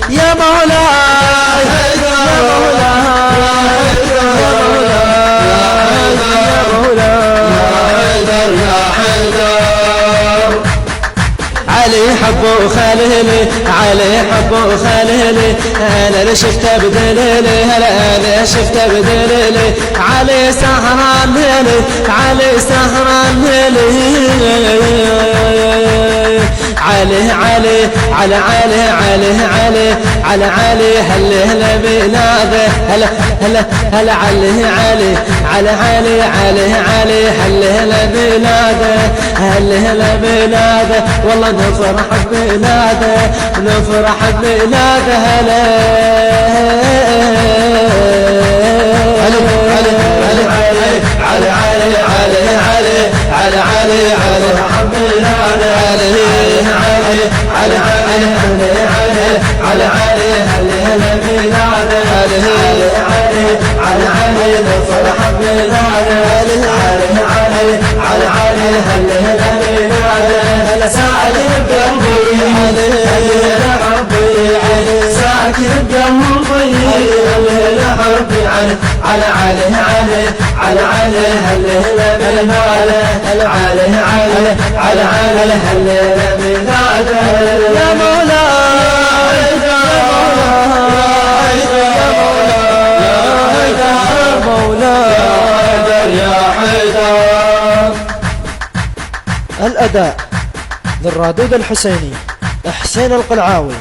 يا مولاي يا علي حبو خليلي علي حبو خليلي انا اللي شفته بدليلي هلا انا شفته بدليلي علي سهران ليلي علي سهران ليلي علي علي على علي علي علي على علي هلا بلاده هلا هلا هلا علي علي على علي علي علي هلا بلاده هلا بلاده والله نفرح بلاده نفرح بلاده هلا علي علي علي علي علي علي علي علي علي علي حب بلاده علي علي علي علي هلا بلاده علي علي نفرح بلاده علي علي هلا بلاده ساكن بقلبي هلا حبي ساكن بقلبي هلا حبي علي علي هلا بلاده علي علي هلا بلاده يا مولاي يا مولاي يا حيدر. الأداء للرادود الحسيني حسين القلعاوي.